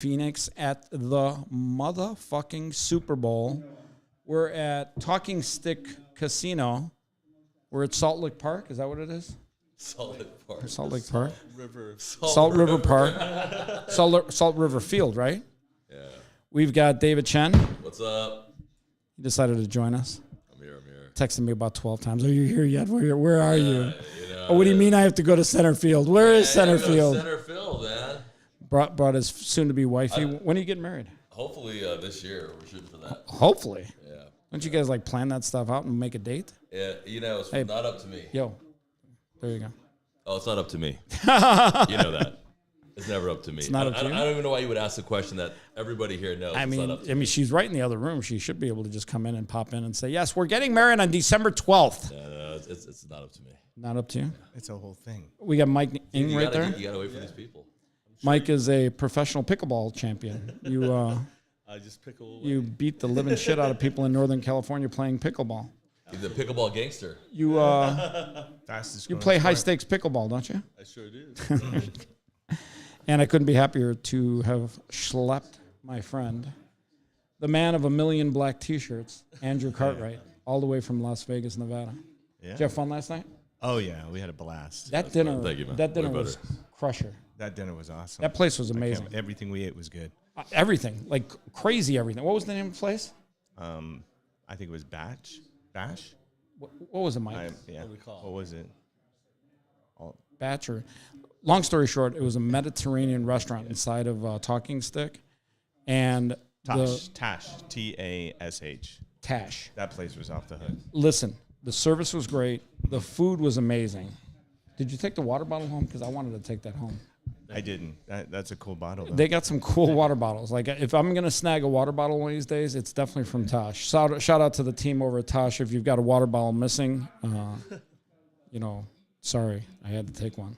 Phoenix at the motherfucking Super Bowl. We're at Talking Stick Casino. We're at Salt Lake Park. Is that what it is? Salt Lake Park. Salt Lake Park. Salt River Park. Salt River Field, right? Yeah. We've got David Chen. What's up? He decided to join us. I'm here. Texted me about 12 times. Are you here yet? Where are you? know, Oh, what do you mean I have to go to center field? Where is center field? Center field, man. Brought his soon-to-be wifey. When are you getting married? Hopefully this year. We're shooting for that. Hopefully. Yeah. Don't you guys like plan that stuff out and make a date? Yeah, it's not up to me. Yo, there you go. Oh, it's not up to me. You know that. It's never up to me. It's not up to you? I don't even know wwhy you would ask the question that everybody here knows. I It's not up to mean, me. she's right in the other room. She should be able to just come in and pop in and say, yes, we're getting married on December 12th. No, it's not up to me. Not up to you? It's a whole thing. We got Mike Ing You right there. You gotta wait for these people. Mike is a professional pickleball champion. I just pickle. You beat the living shit out of people in Northern California playing pickleball. He's a pickleball gangster. You Fastest you growing play high sport. stakes pickleball, don't you? I sure do. And I couldn't be happier to have schlepped my friend, the man of a million black T-shirts, Andrew Cartwright, all the way from Las Vegas, Nevada. Yeah. Did you have fun last night? Oh yeah, we had a blast. That dinner, Thank you, man. that dinner Way was crusher. That dinner was awesome. That place was amazing. Everything we ate was good. Everything, like crazy everything. What was the name of the place? I think it was Bash. What was it, Mike? Yeah. What was it? Batch or... Long story short, it was a Mediterranean restaurant inside of Talking Stick. And Tash. Tash. Tash. That place was off the hook. Listen, the service was great. The food was amazing. Did you take the water bottle home? Because I wanted to take that home. I didn't. That's a cool bottle, though. They got some cool water bottles. Like, if I'm going to snag a water bottle one of these days, it's definitely from Tosh. Shout out to the team over at Tosh. If you've got a water bottle missing, sorry, I had to take one.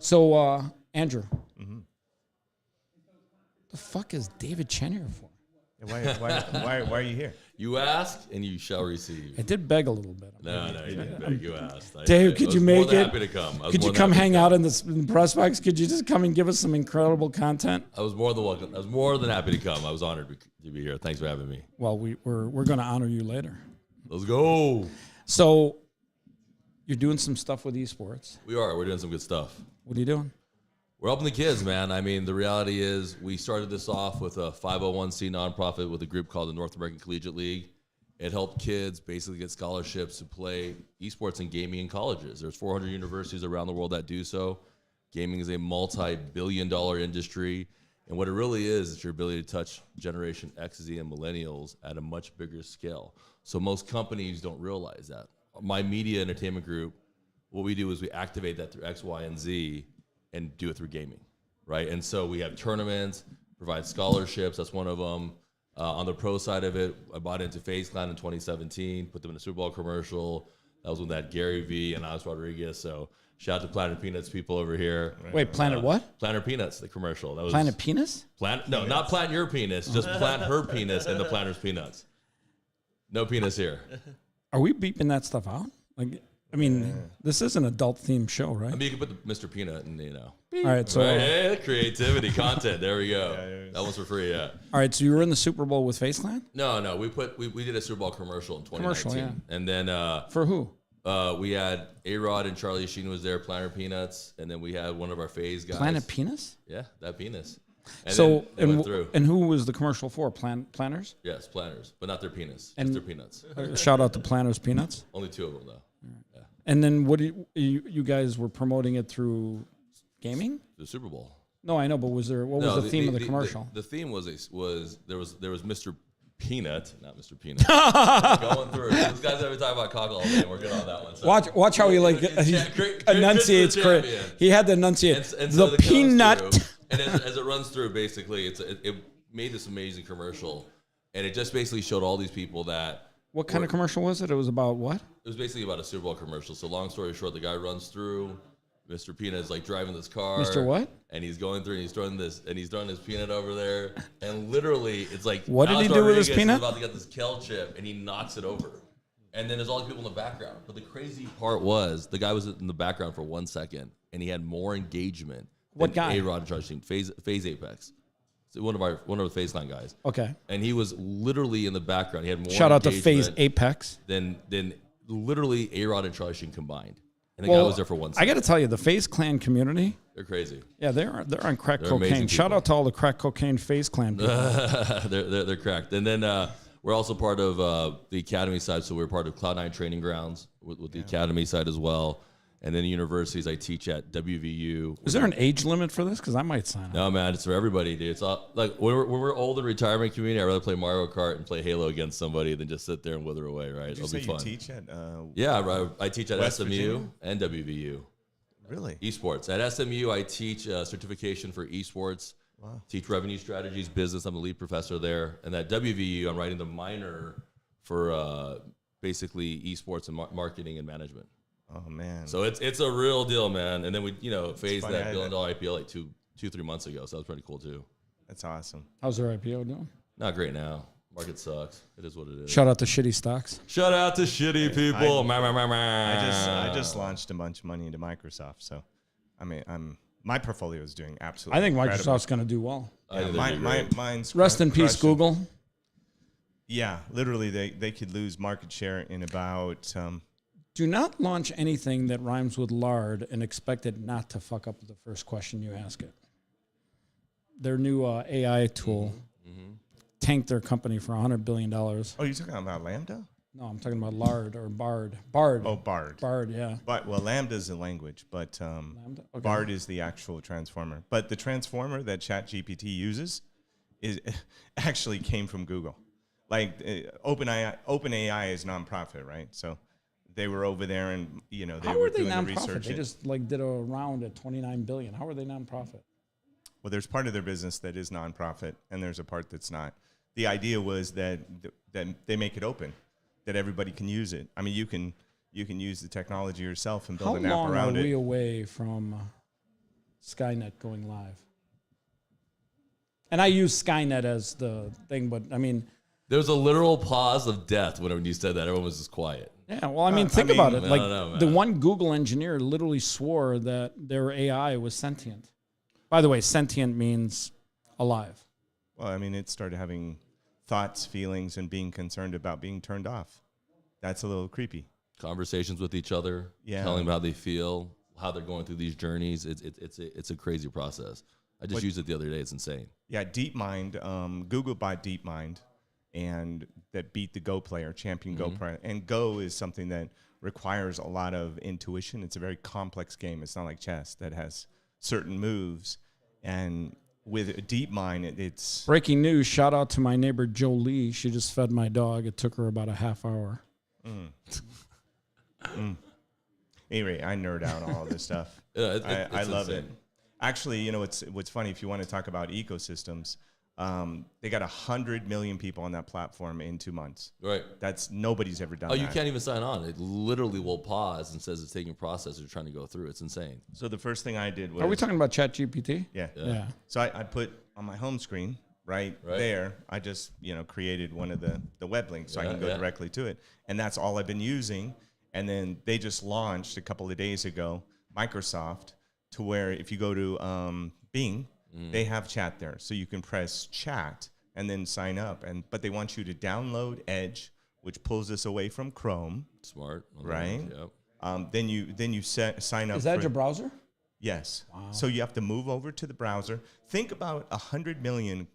So, Andrew, the fuck is David Chen here for? Why are you here? You ask and you shall receive. I did beg a little bit. No, you didn't beg. You asked. Dave, could you make it? Happy to come. Could you come hang out in the press box? Could you just come and give us some incredible content? I was more than welcome. I was more than happy to come. I was honored to be here. Thanks for having me. Well, we're going to honor you later. Let's go. So, you're doing some stuff with esports. We are. We're doing some good stuff. What are you doing? We're helping the kids, man. I mean, the reality is we started this off with a 501c nonprofit with a group called the North American Collegiate League. It helped kids basically get scholarships to play esports and gaming in colleges. There's 400 universities around the world that do so. Gaming is a multi-billion-dollar industry. And what it really is your ability to touch Generation X, Z, and millennials at a much bigger scale. So most companies don't realize that. My media entertainment group, what we do is we activate that through X, Y, and Z and do it through gaming, right? And so we have tournaments, provide scholarships. That's one of them. On the pro side of it, I bought into FaZe Clan in 2017, put them in a Super Bowl commercial. That was when that Gary Vee and Alex Rodriguez. So shout out to Planet Peanuts people over here. Wait, Planet what? Planet Peanuts, the commercial. That was Planet Penis? No, not plant your penis, just plant her penis in the planter's peanuts. No penis here. Are we beeping that stuff out? Like, I mean, this is an adult-themed show, right? I mean, you can put the Mr. Peanut and, All right, so... Right? Hey, creativity, content. There we go. That one's for free, yeah. All right, so you were in the Super Bowl with FaZe Clan? No, we did a Super Bowl commercial in 2019. Commercial, yeah. And then... For who? We had A-Rod and Charlie Sheen was there, Planner Peanuts, and then we had one of our FaZe guys. Planet Penis? Yeah, that penis. And so, then went through. And who was the commercial for? Planners? Yes, planners, but not their penis, And- just their peanuts. Shout out to Planners Peanuts. Only two of them, though. Yeah. And then what do you guys were promoting it through gaming? The Super Bowl. No, I know, but what was the theme of the commercial? The theme was there was Mr. Peanut, not Mr. Peanut. Going through. This guy's ever talking about cock all day, and we're good on that one. So. Watch how he enunciates. He had to enunciate And so the peanut. And as it runs through, basically, it made this amazing commercial, and it just basically showed all these people that. What kind of commercial was it? It was about what? It was basically about a Super Bowl commercial. So long story short, the guy runs through. Mr. Peanut is like driving this car. Mr. What? And he's going through and he's throwing his peanut over there. And literally, it's like what did he do with his peanut? He's about to get this kale chip and he knocks it over. And then there's all the people in the background. But the crazy part was the guy was in the background for 1 second and he had more engagement. What guy? A-Rod and Charlie Sheen, FaZe Apex. one of the Phase Clan guys. Okay. And he was literally in the background. He had more Shout out to engagement Phase Apex. than literally A-Rod and Charlie Sheen combined. And the guy was there for 1 I second. got to tell you, the Phase Clan community, They're crazy. yeah, they're on crack They're amazing cocaine. Shout people. out to all the crack cocaine Phase Clan people. they're cracked. And then we're also part of the academy side, so we're part of Cloud9 Training Grounds with the academy side as well. And then universities, I teach at WVU. Is there an age limit for this? Because I might sign up. No, man, it's for everybody, dude. It's all, like when we're old in retirement community, I'd rather play Mario Kart and play Halo against somebody than just sit there and wither away, right? Did you say you teach at Yeah, I teach at West SMU Virginia? and WVU. Really? Esports. At SMU, I teach certification for esports. Wow. Teach revenue strategies, business. I'm the lead professor there. And at WVU, I'm writing the minor for basically esports and marketing and management. Oh man. So it's a real deal, man. And then we phased funny, that $1 billion IPO like two, 3 months ago. So that was pretty cool too. That's awesome. How's their IPO doing? Not great now. Market sucks. It is what it is. Shout out to shitty stocks. Shout out to shitty people. I just launched a bunch of money into Microsoft, so I mean my portfolio is doing absolutely. I think incredible. Microsoft's going to do well. Yeah, mine's Rest in peace, crushing. Google. Yeah, literally they could lose market share in about Do not launch anything that rhymes with lard and expect it not to fuck up the first question you ask it. Their new AI tool tanked their company for $100 billion. Oh, you're talking about Lambda? No, I'm talking about lard or Bard. Oh, Bard. Bard, yeah. But Lambda is a language, but Lambda? Okay. Bard is the actual transformer. But the transformer that ChatGPT uses is actually came from Google. Like OpenAI is nonprofit, right? So they were over there, and they How were are they doing the nonprofit? research. They just did a round at $29 billion. How are they nonprofit? Well, there's part of their business that is nonprofit, and there's a part that's not. The idea was that they make it open, that everybody can use it. I mean, you can use the technology yourself and build How an app long around are we it. away from Skynet going live? And I use Skynet as the thing, but I mean, There was a literal pause of death when you said that. Everyone was just quiet. yeah. Well, I mean, think about it. I Like don't know, the man. one Google engineer literally swore that their AI was sentient. By the way, sentient means alive. Well, I mean, it started having thoughts, feelings, and being concerned about being turned off. That's a little creepy. Conversations with each other, Yeah. telling them how they feel, how they're going through these journeys. It's a crazy process. I just used it the other day. It's insane. Yeah, DeepMind, Google bought DeepMind, and that beat the Go player, champion Go player. And Go is something that requires a lot of intuition. It's a very complex game. It's not like chess that has certain moves. And with DeepMind, it's... Breaking news, shout out to my neighbor Jolie. She just fed my dog. It took her about a half hour. Anyway, I nerd out on all this stuff. Yeah, I it's love insane. it. Actually, what's funny, if you want to talk about ecosystems, they got 100 million people on that platform in 2 months. Right. That's nobody's ever done Oh, that. you can't even sign on. It literally will pause and says it's taking a process. They're trying to go through. It's insane. So the first thing I did was... Are we talking about ChatGPT? Yeah. Yeah. So I put on my home screen right there, I just, created one of the web links so I can go directly to it. And that's all I've been using. And then they just launched a couple of days ago, Microsoft, to where if you go to Bing, they have chat there. So you can press chat and then sign up. But they want you to download Edge, which pulls us away from Chrome. Smart. Right. Yep. Then you sign up. Is Edge a browser? Yes. Wow. So So you have to move over to the browser. Think about 100 million.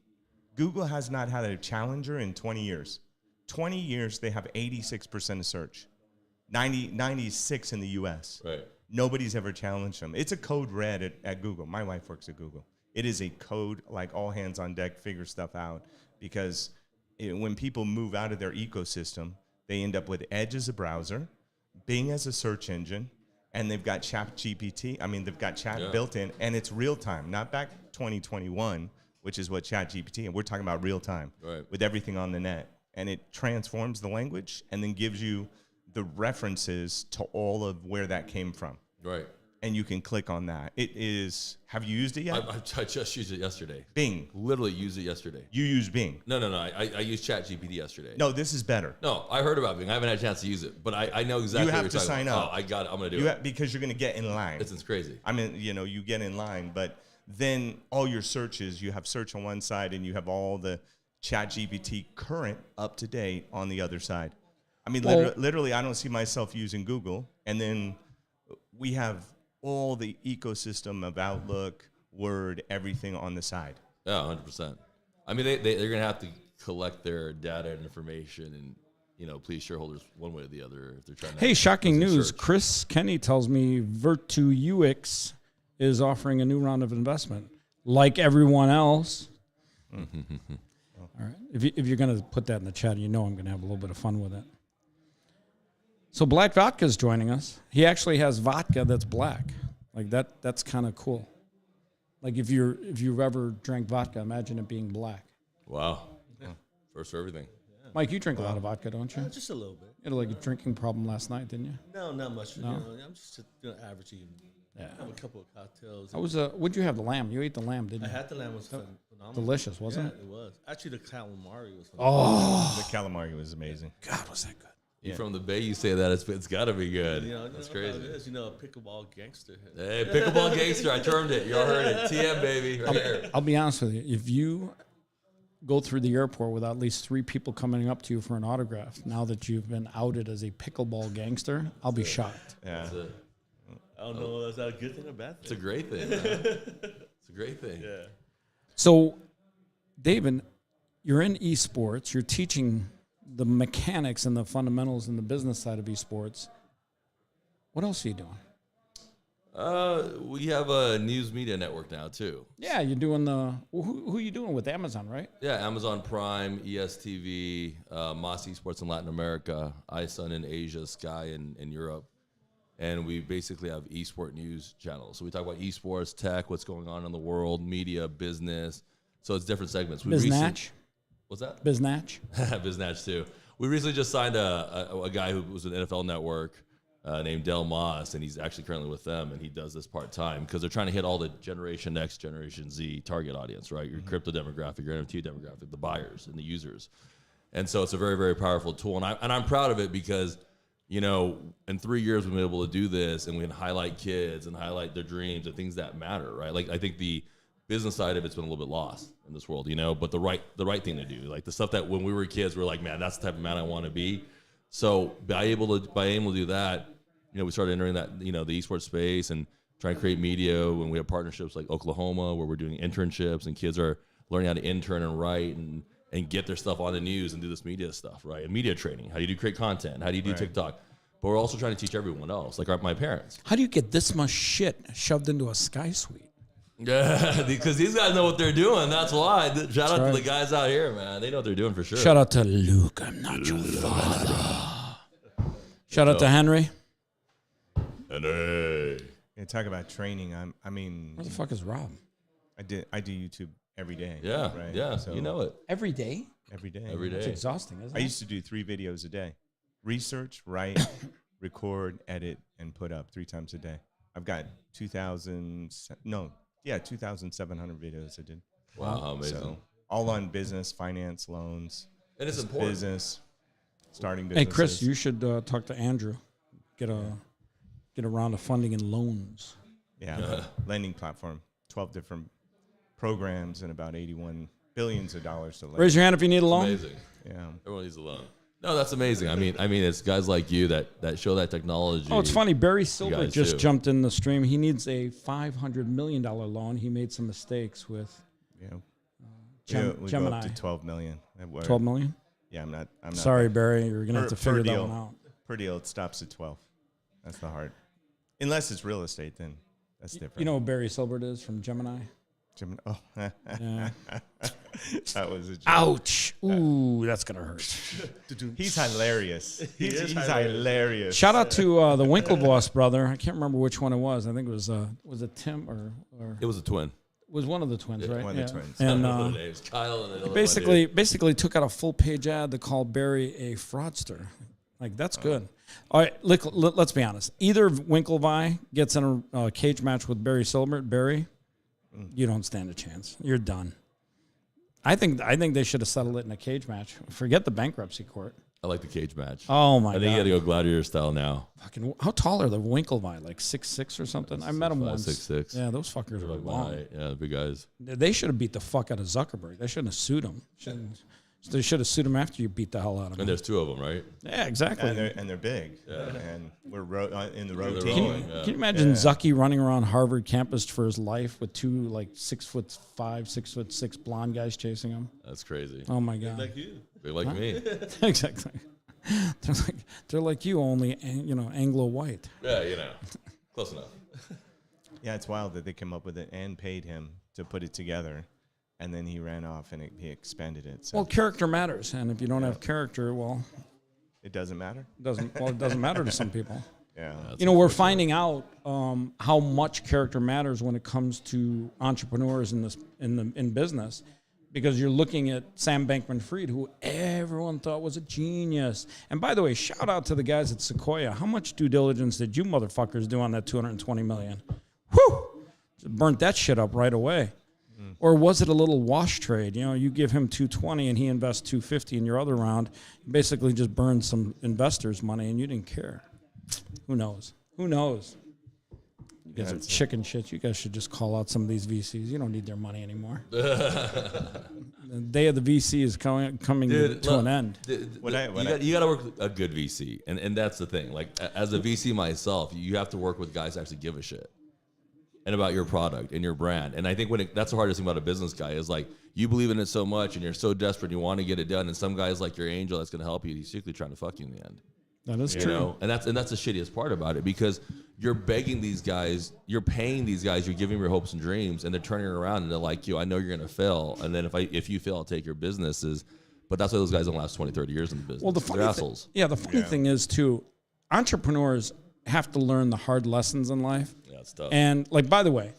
Google has not had a challenger in 20 years. 20 years, they have 86% of search. 96 in the US. Right. Nobody's ever challenged them. It's a code red at Google. My wife works at Google. It is a code, like all hands on deck, figure stuff out. Because when people move out of their ecosystem, they end up with Edge as a browser, Bing as a search engine, and they've got ChatGPT. I mean, they've got chat built in, and it's real time, not back 2021, which is what ChatGPT, and we're talking about real time with everything on the net. And it transforms the language and then gives you the references to all of where that came from. Right. And you can click on that. It is, have you used it yet? I just used it yesterday. Bing. Literally used it yesterday. You use Bing. No. I used ChatGPT yesterday. No, this is better. No, I heard about Bing. I haven't had a chance to use it, but I know exactly You have what you're to talking sign about. up. Oh, I got it. I'm going to do it. Because you're going to get in line. It's crazy. I mean, you get in line, but then all your searches, you have search on one side and you have all the ChatGPT current up to date on the other side. I mean, literally, I don't see myself using Google. And then we have all the ecosystem of Outlook, Word, everything on the side. Yeah, 100%. I mean, they're going to have to collect their data and information and, please shareholders one way or the other if they're trying to. Hey, shocking news. Search. Chris Kenny tells me Virtu UX is offering a new round of investment, like everyone else. All right. If you're going to put that in the chat, I'm going to have a little bit of fun with it. So Black Vodka is joining us. He actually has vodka that's black. Like that's kind of cool. Like if you've ever drank vodka, imagine it being black. Wow. Yeah. First for everything. Yeah. Mike, you drink a lot of vodka, don't you? Just a little bit. You had like a drinking problem last night, didn't you? No, not much. No? I'm just average eating. Yeah. Have a couple of cocktails. What'd you have? The lamb. You ate the lamb, didn't I you? had the lamb. Was phenomenal. Delicious, wasn't it? It was. Actually, the calamari was phenomenal. Oh, The calamari was amazing. God, was that good? You from the Bay, you say that it's got to be good. That's How crazy. it is, a pickleball gangster. Hey, pickleball gangster, I termed it. Y'all heard it. TM, baby. Right here. I'll be honest with you. If you go through the airport with at least 3 people coming up to you for an autograph, now that you've been outed as a pickleball gangster, I'll be shocked. Yeah. That's it. I don't know. Is that a good thing or a bad thing? It's a great thing, man. It's a great thing. Yeah. So, David, you're in esports. You're teaching the mechanics and the fundamentals in the business side of esports. What else are you doing? We have a news media network now, too. Yeah, you're doing who are you doing with Amazon, right? Yeah, Amazon Prime, ESTV, Moss Esports in Latin America, iSun in Asia, Sky in Europe. And we basically have esport news channels. So we talk about esports, tech, what's going on in the world, media, business. So it's different segments. Biznatch? What's that? Biznatch? Biznatch, too. We recently just signed a guy who was an NFL network named Del Moss, and he's actually currently with them, and he does this part-time because they're trying to hit all the Generation X, Generation Z target audience, right? Your crypto demographic, your NFT demographic, the buyers and the users. And so it's a very, very powerful tool. And I'm proud of it because, in 3 years we've been able to do this, and we can highlight kids and highlight their dreams and things that matter, right? Like I think the business side of it's been a little bit lost in this world, but the right thing to do, like the stuff that when we were kids, we were like, man, that's the type of man I want to be. So by able to do that, we started entering that, the esports space and trying to create media. When we have partnerships like Oklahoma, where we're doing internships and kids are learning how to intern and write and get their stuff on the news and do this media stuff, right? And media training. How do you create content? How do you do TikTok? But we're also trying to teach everyone else, like my parents. How do you get this much shit shoved into a Sky Suite? Yeah, because these guys know what they're doing. That's why. Shout out to the guys out here, man. They know what they're doing for sure. Shout out to Luke. I'm not your father. Shout out to Henry. Henry. Yeah, talk about training. Where the fuck is Rob? I do YouTube every day. Yeah, right? yeah. So You know it. Every day? every day. Every day. It's exhausting, isn't I it? used to do 3 videos a day: research, write, record, edit, and put up 3 times a day. I've got 2,700 videos I did. Wow, amazing. So all on business, finance, loans, And it's important. business, starting Hey, businesses. Chris, you should talk to Andrew. Get a round of funding and loans. Yeah, lending platform, 12 different programs and about $81 billion to lend. Raise your hand if you need a loan. Amazing. Yeah. Everyone needs a loan. No, that's amazing. I mean, it's guys like you that show that technology. Oh, it's funny. Barry Silver guys just too. jumped in the stream. He needs a $500 million loan. He made some mistakes with Yeah. We go Gemini. up to 12 million. 12 million? Yeah, I'm not. Sorry, Barry. You're going to have to figure that deal. one out. Per deal, it stops at 12. That's the hard. Unless it's real estate, then that's different. You know who Barry Silbert is from Gemini? Gemini. Oh, Yeah. that was a joke. Ouch. Ooh, that's going to hurt. He's hilarious. He's hilarious. Shout out to the Winklevoss brother. I can't remember which one it was. I think it was it Tim or It was a twin. it was one of the twins, right? one of the twins. And Their names, Kyle and the other one, basically took out a full page ad to call Barry a fraudster. Like, that's good. All right, let's be honest. Either Winklevi gets in a cage match with Barry Silbert, you don't stand a chance. You're done. I think they should have settled it in a cage match. Forget the bankruptcy court. I like the cage match. Oh my I think you got god! to go gladiator style now. Fucking, how tall are the Winklevi? Like 6'6" or something? I met them 6'5", once. 6'6". Yeah, those fuckers are Like my long. height. Yeah, the big guys. They should have beat the fuck out of Zuckerberg. They shouldn't have sued him. They should have sued him after you beat the hell out of him. And there's two of them, right? Yeah, exactly. And they're big. And we're in the road They're team. rolling. Can you imagine Zucky running around Harvard campus for his life with two like 6'5", 6'6" blonde guys chasing him? That's crazy. Oh my god! Like you. Big like me. Exactly. They're like you, only Anglo white. Yeah, close enough. Yeah, it's wild that they came up with it and paid him to put it together, and then he ran off and he expended it. So Well, character matters, and if you don't have character, well, it doesn't matter. it doesn't matter to some people. Yeah. We're finding out how much character matters when it comes to entrepreneurs in business, because you're looking at Sam Bankman-Fried, who everyone thought was a genius. And by the way, shout out to the guys at Sequoia. How much due diligence did you motherfuckers do on that $220 million? Whew! Just burnt that shit up right away. Or was it a little wash trade? You give him 220 and he invests 250 in your other round. You basically just burned some investors' money and you didn't care. Who knows? You guys are chicken shit. You guys should just call out some of these VCs. You don't need their money anymore. The day of the VC is coming to an end. You got to work with a good VC, and that's the thing. Like as a VC myself, you have to work with guys that actually give a shit and about your product and your brand. And I think that's the hardest thing about a business guy is like you believe in it so much and you're so desperate, you want to get it done, and some guy's like your angel that's going to help you. He's secretly trying to fuck you in the end. That is true. And that's the shittiest part about it, because you're begging these guys, you're paying these guys, you're giving them your hopes and dreams, and they're turning around and they're like, I know you're going to fail, and then if you fail, I'll take your businesses. But that's why those guys don't last 20, 30 years in the business. Well, they're assholes. The funny thing is too, entrepreneurs have to learn the hard lessons in life. Yeah, it's tough. And like, by the way,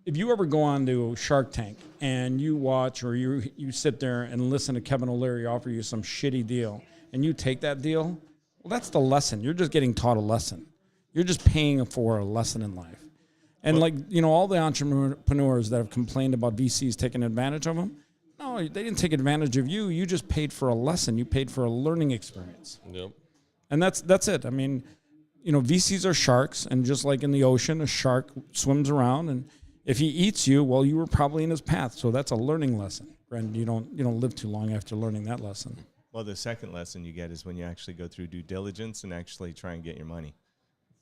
if you ever go on to Shark Tank and you watch or you sit there and listen to Kevin O'Leary offer you some shitty deal and you take that deal, well, that's the lesson. You're just getting taught a lesson. You're just paying for a lesson in life. And all the entrepreneurs that have complained about VCs taking advantage of them, no, they didn't take advantage of you. You just paid for a lesson. You paid for a learning experience. Yep. And that's it. I mean, VCs are sharks, and just like in the ocean, a shark swims around, and if he eats you, well, you were probably in his path. So that's a learning lesson. And you don't live too long after learning that lesson. Well, the second lesson you get is when you actually go through due diligence and actually try and get your money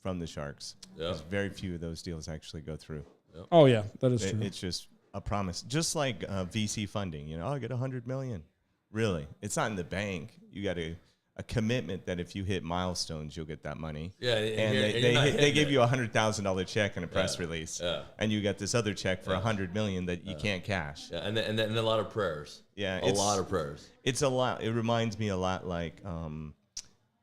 from the sharks. Yeah. Because very few of those deals actually go through. Yep. Oh yeah, that is true. It's just a promise, just like VC funding. I get $100 million. Really, it's not in the bank. You got a commitment that if you hit milestones, you'll get that money. Yeah, and they give you a $100,000 check in a press release, and you got this other check for $100 million that you can't cash. Yeah, and then a lot of prayers. Yeah, a lot of prayers. It's a lot. It reminds me a lot like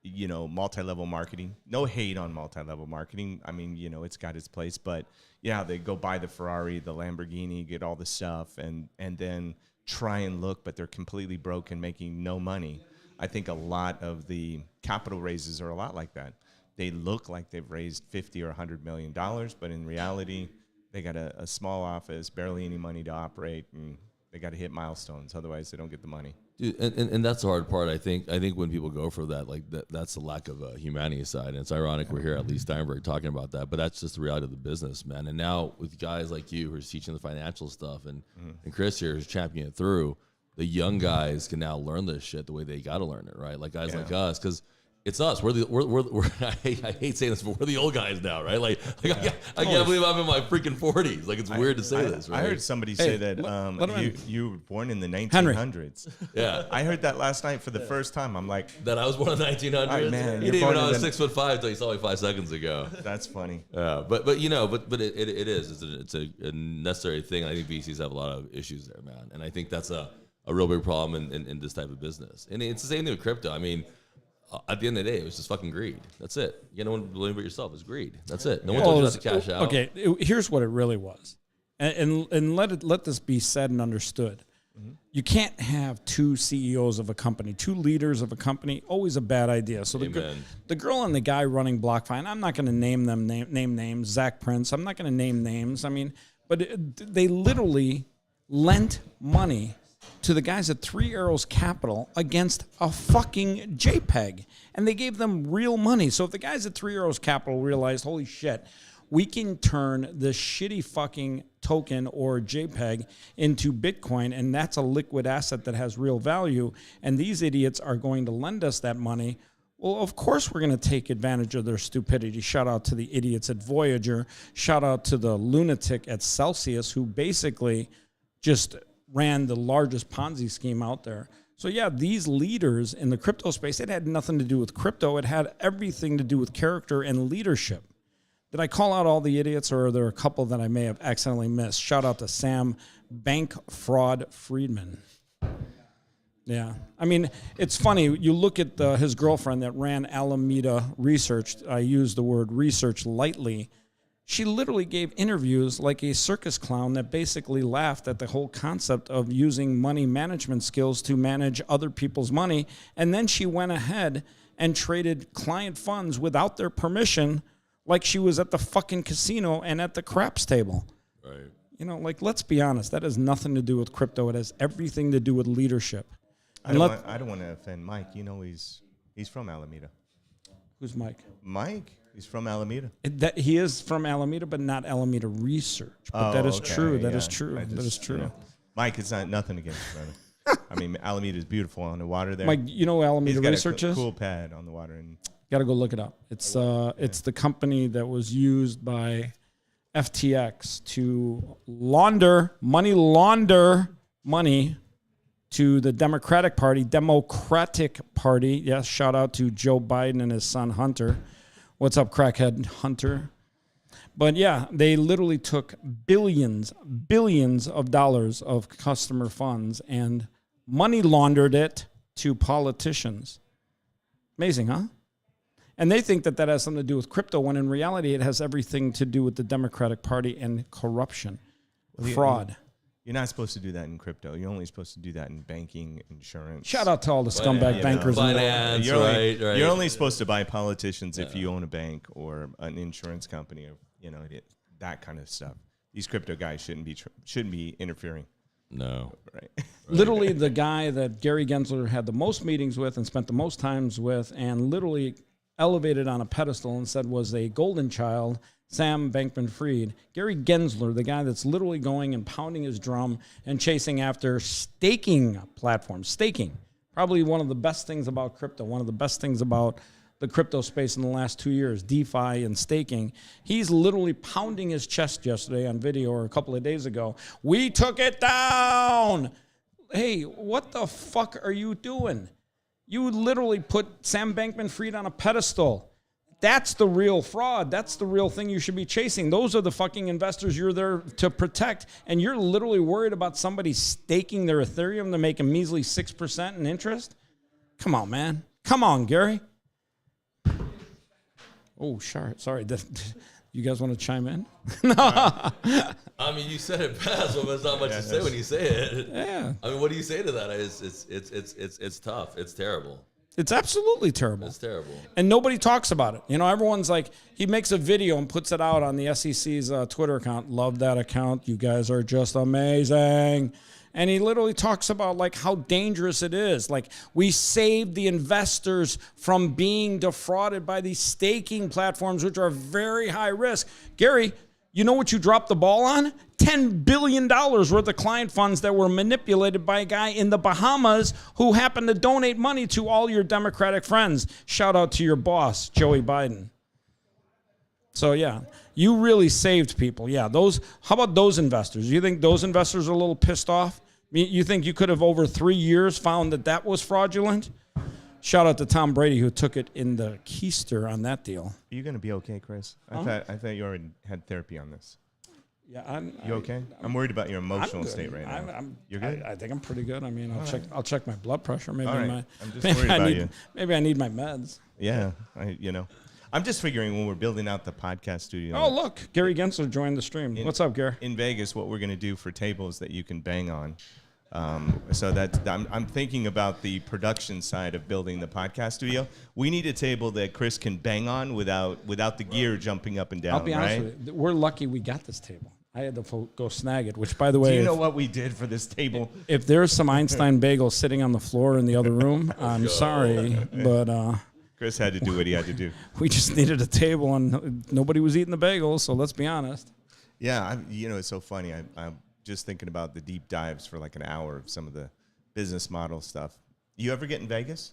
multi-level marketing. No hate on multi-level marketing. I mean, it's got its place, but they go buy the Ferrari, the Lamborghini, get all the stuff, and then try and look, but they're completely broke and making no money. I think a lot of the capital raises are a lot like that. They look like they've raised $50 or $100 million, but in reality, they got a small office, barely any money to operate, and they got to hit milestones. Otherwise, they don't get the money. Dude, and that's the hard part. I think when people go for that, like that's the lack of a humanity side. And it's ironic we're here at Leigh Steinberg talking about that, but that's just the reality of the business, man. And now with guys like you who are teaching the financial stuff, and Chris here who's championing it through, the young guys can now learn this shit the way they got to learn it, right? Like guys like us, because it's us. We're I hate saying this, but we're the old guys now, right? Like I can't believe I'm in my freaking 40s. Like it's weird to say this, right? I heard somebody say that you were born in the 1900s. Henry. Yeah, I heard that last night for the first time. I'm like, that I was born in the 1900s. Right, man, you didn't even know I was 6'5" until you saw me 5 seconds ago. That's funny. Yeah, but it is. It's a necessary thing. I think VCs have a lot of issues there, man, and I think that's a real big problem in this type of business. And it's the same thing with crypto. I mean, at the end of the day, it was just fucking greed. That's it. You know, no one believe it yourself. It's greed. That's it. No one told you not to cash out. Okay, here's what it really was, and let this be said and understood. Mm-hmm. You can't have two CEOs of a company, two leaders of a company. Always a bad idea. So the girl and the guy running BlockFi, and I'm not going to name names. Zach Prince. I'm not going to name names. I mean, but they literally lent money to the guys at Three Arrows Capital against a fucking JPEG. And they gave them real money. So if the guys at Three Arrows Capital realized, holy shit, we can turn this shitty fucking token or JPEG into Bitcoin, and that's a liquid asset that has real value, and these idiots are going to lend us that money, well, of course we're going to take advantage of their stupidity. Shout out to the idiots at Voyager. Shout out to the lunatic at Celsius, who basically just ran the largest Ponzi scheme out there. So yeah, these leaders in the crypto space, it had nothing to do with crypto. It had everything to do with character and leadership. Did I call out all the idiots, or are there a couple that I may have accidentally missed? Shout out to Sam Bank Fraud Friedman. Yeah. I mean, it's funny. You look at his girlfriend that ran Alameda Research. I use the word research lightly. She literally gave interviews like a circus clown that basically laughed at the whole concept of using money management skills to manage other people's money. And then she went ahead and traded client funds without their permission, like she was at the fucking casino and at the craps table. Right. You know, like, let's be honest. That has nothing to do with crypto. It has everything to do with leadership. I don't want to offend Mike. You know, he's from Alameda. Who's Mike? Mike? He's from Alameda. He is from Alameda, but not Alameda Research. But that is true. That is true. That is true. You know, Mike, it's not nothing against brother. I mean, Alameda is beautiful on the water there. Mike, you know what Alameda He's got Research a is? cool pad on the water. And Got to go look it up. It's the company that was used by FTX to launder money to the Democratic Party. Yes, shout out to Joe Biden and his son Hunter. What's up, crackhead Hunter? But yeah, they literally took billions of dollars of customer funds and money laundered it to politicians. Amazing, huh? And they think that has something to do with crypto, when in reality it has everything to do with the Democratic Party and corruption, fraud. You're not supposed to do that in crypto. You're only supposed to do that in banking, insurance. Shout out to all the scumbag bankers. Finance, You're only supposed to buy politicians if you own a bank or an insurance company, or that kind of stuff. These crypto guys shouldn't be interfering. No. Right. Literally, the guy that Gary Gensler had the most meetings with and spent the most times with, and literally elevated on a pedestal and said was a golden child, Sam Bankman-Fried. Gary Gensler, the guy that's literally going and pounding his drum and chasing after staking platforms. Staking, probably one of the best things about crypto, one of the best things about the crypto space in the last 2 years, DeFi and staking. He's literally pounding his chest yesterday on video, or a couple of days ago. We took it down. Hey, what the fuck are you doing? You literally put Sam Bankman-Fried on a pedestal. That's the real fraud. That's the real thing you should be chasing. Those are the fucking investors you're there to protect, and you're literally worried about somebody staking their Ethereum to make a measly 6% in interest? Come on, man. Come on, Gary. Oh, sorry. You guys want to chime in? No. I mean, you said it best, but there's not much to say when you say it. Yeah. I mean, what do you say to that? It's tough. It's terrible. It's absolutely terrible. It's terrible. And nobody talks about it. You know, everyone's like, he makes a video and puts it out on the SEC's Twitter account. Love that account. You guys are just amazing. And he literally talks about like how dangerous it is. Like, we saved the investors from being defrauded by these staking platforms, which are very high risk. Gary, you know what you dropped the ball on? $10 billion worth of client funds that were manipulated by a guy in the Bahamas who happened to donate money to all your Democratic friends. Shout out to your boss, Joey Biden. So yeah, you really saved people. Yeah, how about those investors? You think those investors are a little pissed off? You think you could have over 3 years found that was fraudulent? Shout out to Tom Brady, who took it in the keister on that deal. Are you going to be okay, Chris? I thought you already had therapy on this. Yeah, you okay? I'm worried about your emotional state right now. You're good? I think I'm pretty good. I mean, I'll check my blood pressure. Maybe I'm just worried about you. Maybe I need my meds. Yeah, I'm just figuring when we're building out the podcast studio. Oh, look, Gary Gensler joined the stream. What's up, Gary? In Vegas, what we're going to do for tables that you can bang on. So I'm thinking about the production side of building the podcast studio. We need a table that Chris can bang on without the gear jumping up and down. I'll be honest with you. We're lucky we got this table. I had to go snag it, which, by the Do way, you know what we did for this table? if there's some Einstein bagels sitting on the floor in the other room, I'm sorry, but Chris had to do what he had to do. we just needed a table and nobody was eating the bagels, so let's be honest. Yeah, it's so funny. I'm just thinking about the deep dives for like an hour of some of the business model stuff. You ever get in Vegas?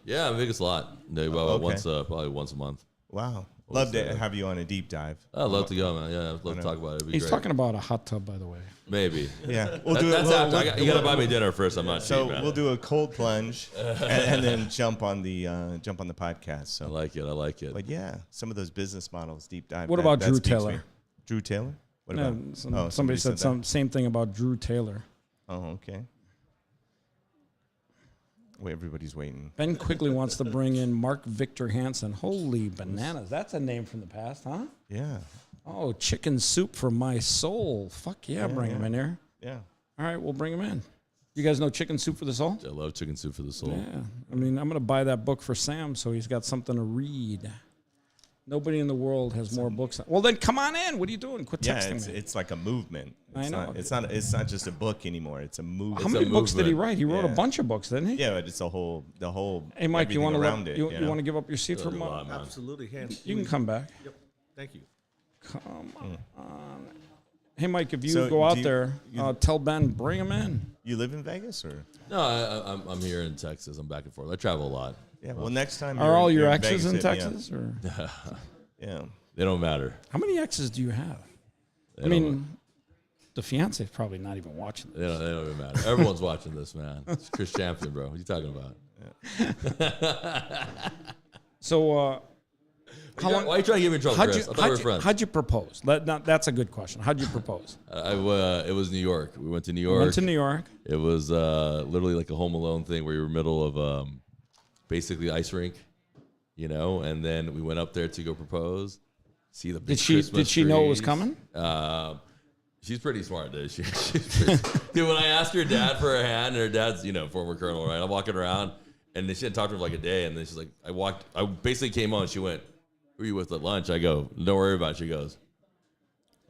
Yeah, Vegas a lot. No, Okay. probably once a month. Wow. Love to have you on a deep dive. I'd love to go, man. Yeah, I'd love to talk about it. It'd be He's great. talking about a hot tub, by the way. Maybe. Yeah, we'll That's after. You got to buy me dinner first. I'm not So cheap, man. we'll do a cold plunge and then jump on the podcast. I So, like it. but yeah, some of those business models, deep dive. What that- about that Drew speaks Taylor? me. Drew Taylor? What No, about? somebody said that? same thing about Drew Taylor. Oh, okay. Wait, everybody's waiting. Ben quickly wants to bring in Mark Victor Hansen. Holy bananas. That's a name from the past, huh? Yeah, Oh, chicken soup for my soul. Fuck yeah, bring him in here. yeah. All right, we'll bring him in. You guys know Chicken Soup for the Soul? I love chicken soup for the soul. Yeah. I mean, I'm going to buy that book for Sam so he's got something to read. Nobody in the world has more books. Well, then come on in. What are you doing? Quit Yeah, texting me. it's like a movement. I It's know. It's not just a book anymore. It's a movement. How many a books did he movement. write? He wrote a Yeah. bunch of books, didn't he? Yeah, but it's the whole. Hey, Mike, you everything want to around it? you know? want to give up your seat for a There's a lot, moment? man. Absolutely. Hands. You can come back. Yep. Thank you. Come on. Hey, Mike, if you So go out do you- there, tell Ben, bring him in. You live in Vegas, or? No, I'm here in Texas. I'm back and forth. I travel a lot. Yeah. Well, next time. Are all your you're exes in Vegas, hit me up. Texas? Or Yeah. They don't matter. how many exes do you have? They I don't- mean, the fiance is probably not even watching this. they don't even matter. Everyone's watching this, man. It's Chris Champion, bro. What are you talking about? So, how long? Why are you trying to get me in trouble, Chris? I thought we were friends. how'd you propose? That's a good question. How'd you propose? It was New York. We went to New York. Went to New York. It was literally like a Home Alone thing where you were middle of basically ice rink, and then we went up there to go propose. See the big Did she know it was trees. coming? She's pretty smart, dude. Dude, when I asked her dad for her hand, and her dad's, former colonel, right? I'm walking around, and she hadn't talked to him for like a day, and then she's like, I basically came on, she went, who are you with at lunch? I go, don't worry about it. She goes,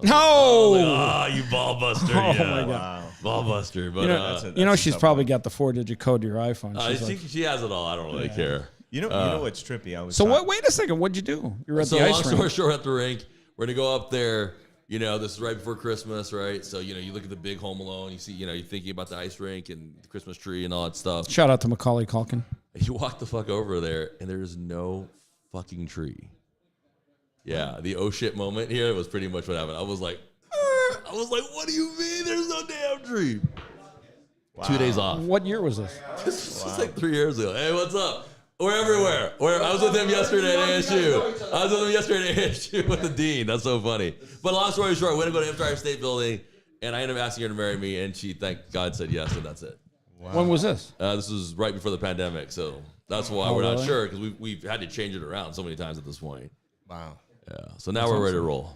No. oh, you ball buster. Oh, Yeah. my God. Wow. Ball buster. But, That's She's tough probably one. got the 4-digit code to your iPhone. She's like, she has it all. I don't really care. You know what's trippy? I was so talk- wait a second. What'd you do? You were at So the long ice story rink. short, at the rink, we're gonna go up there. This is right before Christmas, right? So you look at the big Home Alone. You see, you're thinking about the ice rink and the Christmas tree and all that stuff. Shout out to Macaulay Culkin. You walk the fuck over there, and there's no fucking tree. Yeah, the oh shit moment here was pretty much what happened. I was like, what do you mean? There's no damn tree. Wow. 2 days off. What year was this? This was like 3 years ago. Hey, what's up? We're everywhere. I was with him yesterday at ASU. I was with him yesterday at ASU with the dean. That's so funny. But long story short, we went to go to Empire State Building, and I ended up asking her to marry me, and she, thank God, said yes, and that's it. Wow. When was this? This was right before the pandemic, so that's why Oh, we're not really? sure, because we've had to change it around so many times at this point. Wow. Yeah. So now we're ready to roll.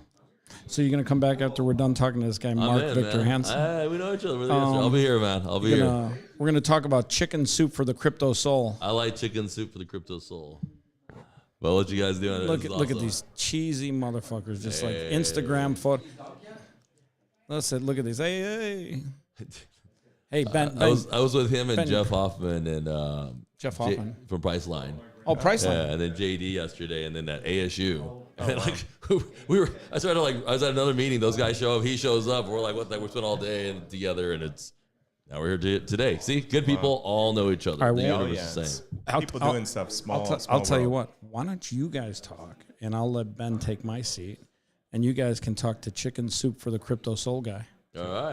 So you're gonna come back after we're done talking to this guy, Mark Victor Hansen. We know each other. I'll be here, man. I'll be here. We're gonna talk about chicken soup for the crypto soul. I like chicken soup for the crypto soul. Well, what you guys doing? Look at these cheesy motherfuckers, just like Instagram photo. Listen, look at these. Hey. Hey, Ben. I was with him and Ben- Jeff Hoffman and Jeff Hoffman. from Priceline. Oh, Priceline. Yeah, and then JD yesterday, and then at ASU. And then I was at another meeting. Those guys show up. He shows up. We're like, what? We spent all day and together, and now we're here today. See, good people all know each other. All right, The well- universe is the same. People doing stuff small. I'll tell you world. what. Why don't you guys talk, and I'll let Ben take my seat, and you guys can talk to chicken soup for the crypto soul guy. All right.